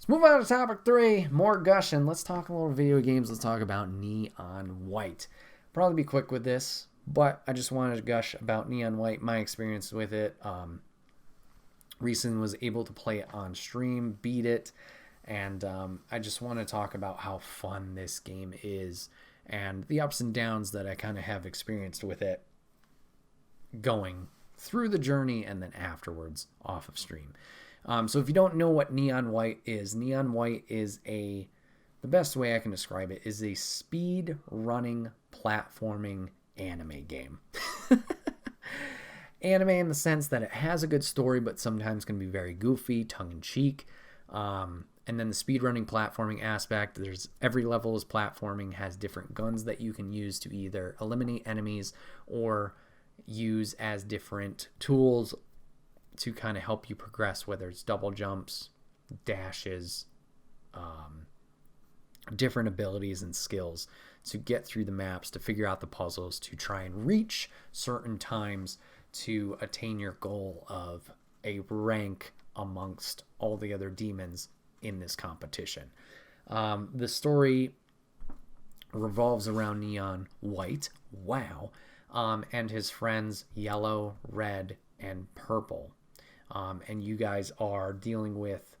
Let's move on to topic 3. More gushing. Let's talk a little video games. Let's talk about Neon White. Probably be quick with this, but I just wanted to gush about Neon White, my experience with it. Recently was able to play it on stream, beat it, and I just want to talk about how fun this game is and the ups and downs that I kind of have experienced with it going through the journey and then afterwards off of stream. So if you don't know what Neon White is the best way I can describe it is a speed running platforming anime game. Anime in the sense that it has a good story, but sometimes can be very goofy, tongue-in-cheek. And then the speedrunning platforming aspect, there's every level is platforming, has different guns that you can use to either eliminate enemies or use as different tools to kind of help you progress, whether it's double jumps, dashes, different abilities and skills to get through the maps, to figure out the puzzles, to try and reach certain times to attain your goal of a rank amongst all the other demons in this competition. The story revolves around Neon White, and his friends Yellow, Red, and Purple. And you guys are dealing with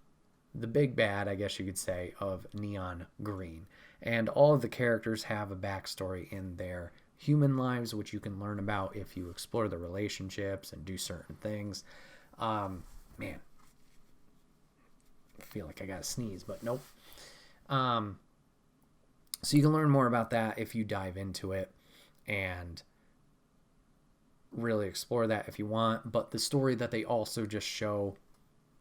the big bad, I guess you could say, of Neon Green. And all of the characters have a backstory in their human lives, which you can learn about if you explore the relationships and do certain things. Man, I feel like I gotta sneeze, but nope. So you can learn more about that if you dive into it and really explore that if you want. But the story that they also just show,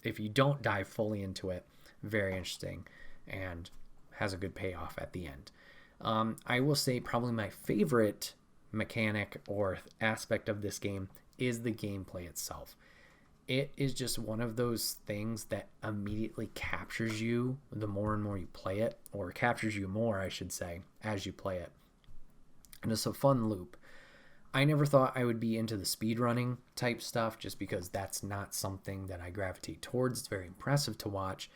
if you don't dive fully into it, very interesting and has a good payoff at the end. I will say probably my favorite mechanic or aspect of this game is the gameplay itself. It is just one of those things that immediately captures you the more and more you play it, or captures you more, I should say, as you play it. And it's a fun loop. I never thought I would be into the speedrunning type stuff just because that's not something that I gravitate towards. It's very impressive to watch,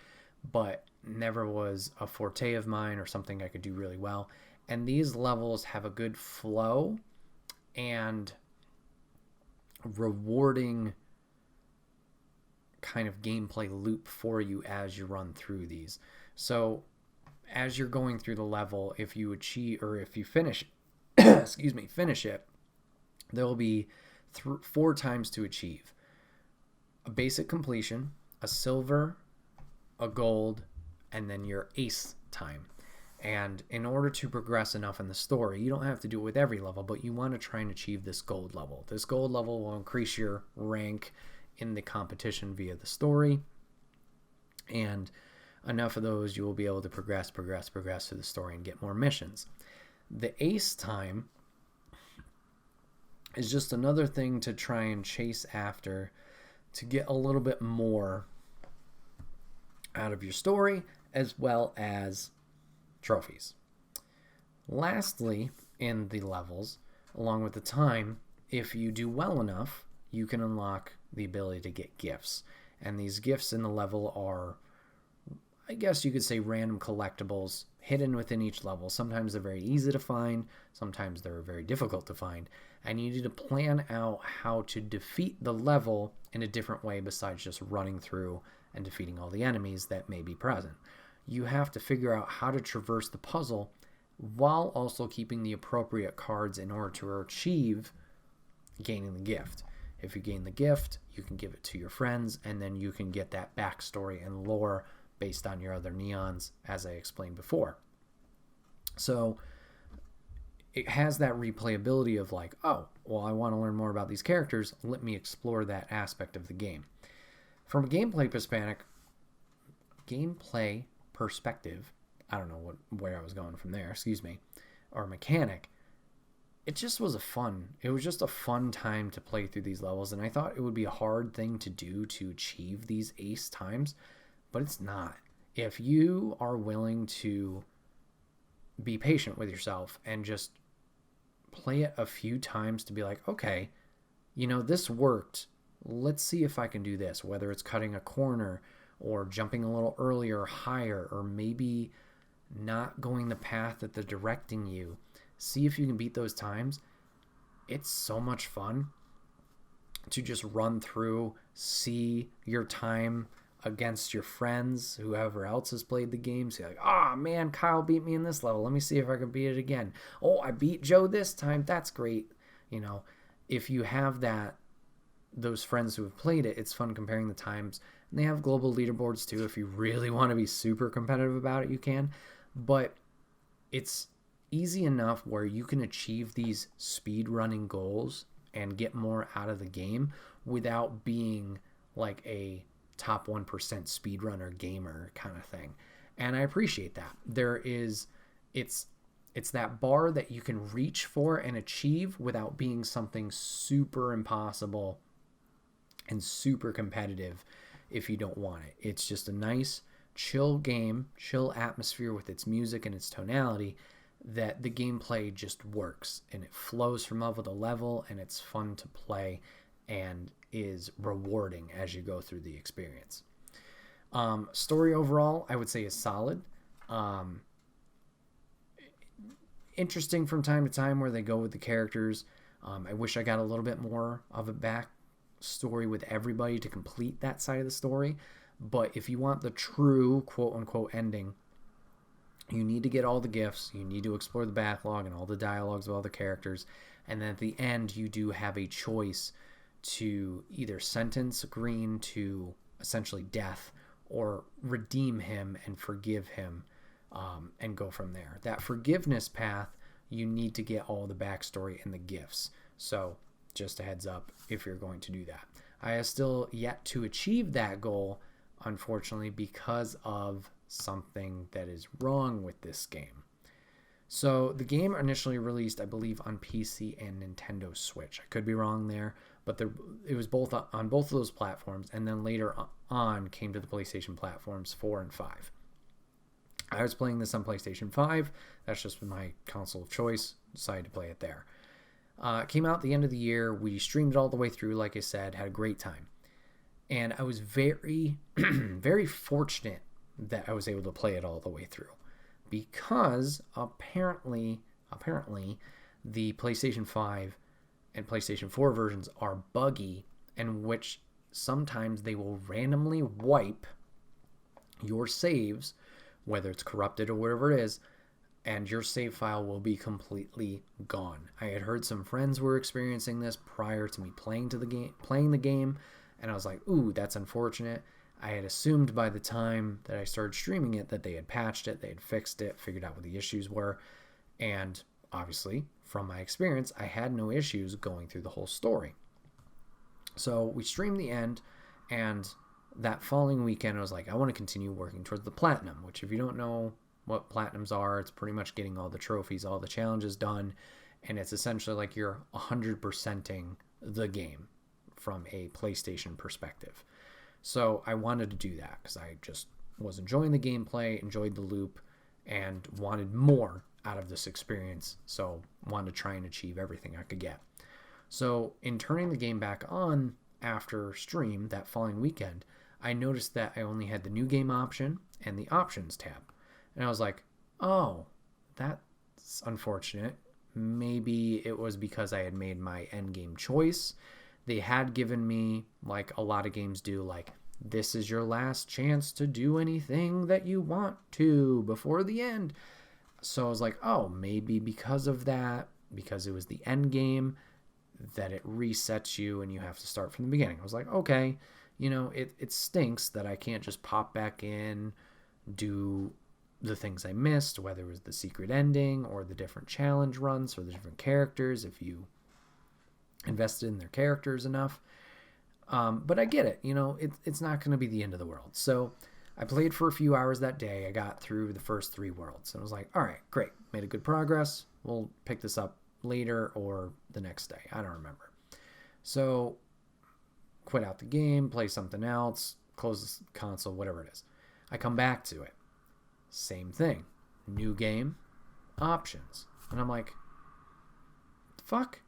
but never was a forte of mine or something I could do really well. And these levels have a good flow and rewarding kind of gameplay loop for you as you run through these. So as you're going through the level, if you achieve, or if you finish finish it, there will be 4 times to achieve: a basic completion, a silver, a gold, and then your ace time. And in order to progress enough in the story, you don't have to do it with every level, but you want to try and achieve this gold level. This gold level will increase your rank in the competition via the story, and enough of those you will be able to progress through the story and get more missions. The ace time is just another thing to try and chase after to get a little bit more out of your story, as well as trophies. Lastly, in the levels, along with the time, if you do well enough, you can unlock the ability to get gifts. And these gifts in the level are, I guess you could say, random collectibles hidden within each level. Sometimes they're very easy to find, sometimes they're very difficult to find, and you need to plan out how to defeat the level in a different way besides just running through and defeating all the enemies that may be present. You have to figure out how to traverse the puzzle while also keeping the appropriate cards in order to achieve gaining the gift. If you gain the gift, you can give it to your friends, and then you can get that backstory and lore based on your other neons, as I explained before. So it has that replayability of like, oh, well, I want to learn more about these characters. Let me explore that aspect of the game. From a gameplay perspective, I don't know where I was going from there, or mechanic, it just was it was just a fun time to play through these levels, and I thought it would be a hard thing to do to achieve these ace times, but it's not. If you are willing to be patient with yourself and just play it a few times to be like, okay, this worked. Let's see if I can do this, whether it's cutting a corner or jumping a little earlier or higher, or maybe not going the path that they're directing you. See if you can beat those times. It's so much fun to just run through, see your time against your friends, whoever else has played the game. So you're like, oh man, Kyle beat me in this level. Let me see if I can beat it again. Oh, I beat Joe this time. That's great. You know, if you have those friends who have played it, it's fun comparing the times. And they have global leaderboards too. If you really want to be super competitive about it, you can. But it's easy enough where you can achieve these speed running goals and get more out of the game without being like a top 1% speedrunner gamer kind of thing. And I appreciate that. It's that bar that you can reach for and achieve without being something super impossible and super competitive if you don't want it. It's just a nice, chill game, chill atmosphere with its music and its tonality that the gameplay just works and it flows from level to level and it's fun to play and is rewarding as you go through the experience. Story overall, I would say is solid. Interesting from time to time where they go with the characters. I wish I got a little bit more of a back story with everybody to complete that side of the story. But if you want the true quote-unquote ending, you need to get all the gifts, you need to explore the backlog and all the dialogues of all the characters, and then at the end you do have a choice to either sentence Green to essentially death or redeem him and forgive him, and go from there. That forgiveness path, you need to get all the backstory and the gifts. So just a heads up if you're going to do that. I have still yet to achieve that goal, unfortunately, because of something that is wrong with this game. So the game initially released, I believe, on PC and Nintendo Switch. I could be wrong there, but it was both on both of those platforms, and then later on came to the PlayStation platforms 4 and 5. I was playing this on PlayStation 5. That's just my console of choice. Decided to play it there. It came out at the end of the year. We streamed it all the way through, like I said, had a great time. And I was very, very fortunate that I was able to play it all the way through. Because apparently the PlayStation 5 and PlayStation 4 versions are buggy, in which sometimes they will randomly wipe your saves, whether it's corrupted or whatever it is, and your save file will be completely gone. I had heard some friends were experiencing this prior to me playing the game, and I was like, ooh, that's unfortunate. I had assumed by the time that I started streaming it that they had patched it, they had fixed it, figured out what the issues were, and obviously, from my experience, I had no issues going through the whole story. So we streamed the end, and that following weekend I was like, I want to continue working towards the platinum, which if you don't know what platinums are, it's pretty much getting all the trophies, all the challenges done, and it's essentially like you're 100%ing the game from a PlayStation perspective. So I wanted to do that because I just was enjoying the gameplay, enjoyed the loop, and wanted more out of this experience. So wanted to try and achieve everything I could get. So in turning the game back on after stream that following weekend, I noticed that I only had the new game option and the options tab. And I was like, oh, that's unfortunate. Maybe it was because I had made my end game choice. They had given me, like a lot of games do, like, this is your last chance to do anything that you want to before the end. So I was like, oh, maybe because of that, because it was the end game, that it resets you and you have to start from the beginning. I was like, okay, it stinks that I can't just pop back in, do the things I missed, whether it was the secret ending or the different challenge runs for the different characters, if you invested in their characters enough. But I get it, it's not going to be the end of the world. So I played for a few hours that day. I got through the first 3 worlds and I was like, all right, great, made a good progress. We'll pick this up later or the next day. I don't remember. So quit out the game, play something else, close the console, whatever it is. I come back to it. Same thing. New game, options. And I'm like, fuck.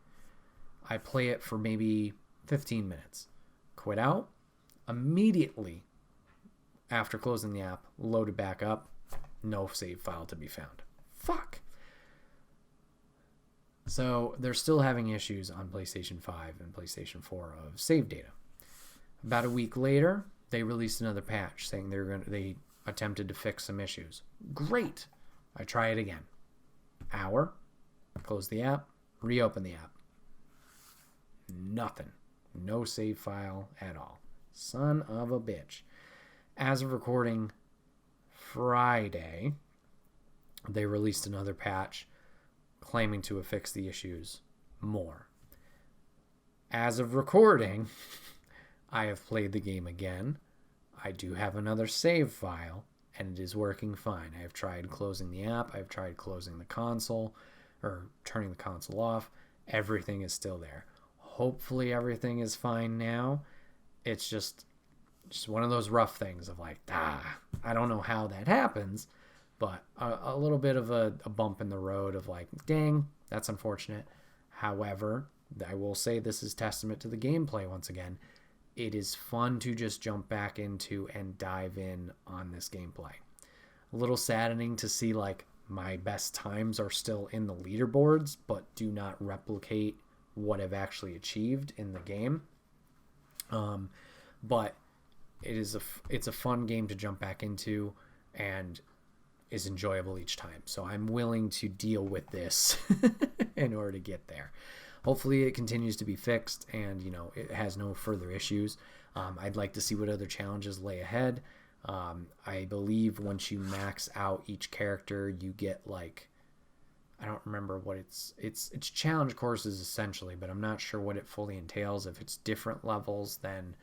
I play it for maybe 15 minutes. Quit out. Immediately after closing the app, load it back up, no save file to be found. Fuck. So they're still having issues on PlayStation 5 and PlayStation 4 of save data. About a week later, they released another patch saying they attempted to fix some issues. Great. I try it again. Hour, close the app, reopen the app. Nothing. No save file at all. Son of a bitch. As of recording Friday, they released another patch claiming to have fixed the issues more. As of recording, I have played the game again. I do have another save file, and it is working fine. I have tried closing the app. I've tried closing the console, or turning the console off. Everything is still there. Hopefully everything is fine now. It's just one of those rough things of like, I don't know how that happens, but a little bit of a bump in the road of like, dang, that's unfortunate. However, I will say this is testament to the gameplay once again. It is fun to just jump back into and dive in on this gameplay. A little saddening to see like my best times are still in the leaderboards, but do not replicate what I've actually achieved in the game. But it's a fun game to jump back into and is enjoyable each time. So I'm willing to deal with this in order to get there. Hopefully it continues to be fixed and, it has no further issues. I'd like to see what other challenges lay ahead. I believe once you max out each character, you get like, I don't remember what it's challenge courses essentially, but I'm not sure what it fully entails. If it's different levels than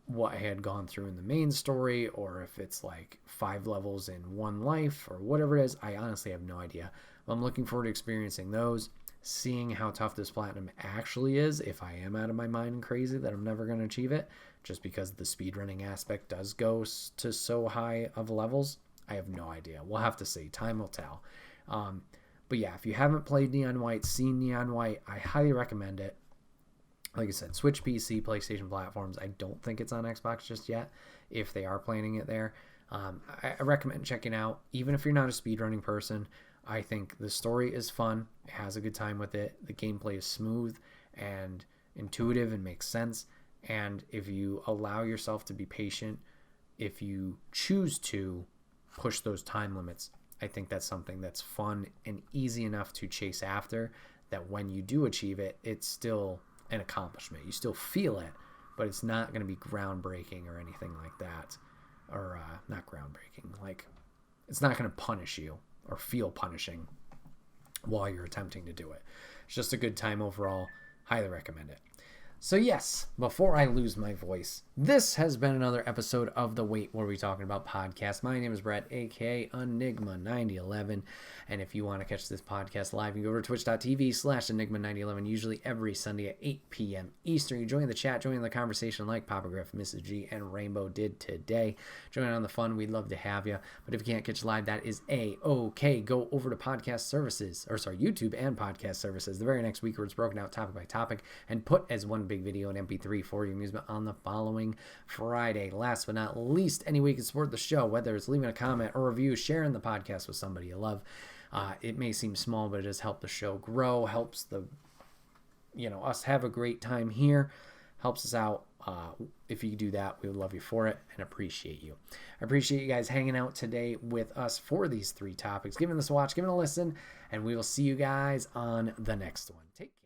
what I had gone through in the main story, or if it's like 5 levels in one life or whatever it is, I honestly have no idea. I'm looking forward to experiencing those, seeing how tough this platinum actually is, if I am out of my mind and crazy that I'm never going to achieve it, just because the speedrunning aspect does go to so high of levels. I have no idea. We'll have to see. Time will tell. But yeah, if you haven't played Neon White, seen Neon White, I highly recommend it. Like I said, Switch, PC, PlayStation platforms. I don't think it's on Xbox just yet, if they are planning it there. I recommend checking out, even if you're not a speedrunning person. I think the story is fun. It has a good time with it. The gameplay is smooth and intuitive and makes sense. And if you allow yourself to be patient, if you choose to push those time limits, I think that's something that's fun and easy enough to chase after, that when you do achieve it, it's still an accomplishment. You still feel it, but it's not going to be groundbreaking or anything like that. Or not groundbreaking. Like, it's not going to punish you or feel punishing while you're attempting to do it. It's just a good time overall. Highly recommend it. So yes, before I lose my voice, this has been another episode of the Wait What Are We Talking About podcast. My name is Bret, aka Enigma9011, and if you want to catch this podcast live, you can go to twitch.tv/Enigma9011, usually every Sunday at 8 p.m. Eastern. You join the chat, join the conversation like Papa Griff, Mrs. G, and Rainbow did today. Join on the fun. We'd love to have you, but if you can't catch live, that is A-OK. Go over to podcast services, YouTube and podcast services the very next week, where it's broken out topic by topic and put as one big video in MP3 for your amusement on the following Friday. Last but not least, any way you can support the show, whether it's leaving a comment or review, sharing the podcast with somebody you love. It may seem small, but it does help the show grow, helps us have a great time here, helps us out. If you do that, we would love you for it and appreciate you. I appreciate you guys hanging out today with us for these 3 topics, giving this a watch, giving a listen, and we will see you guys on the next one. Take care.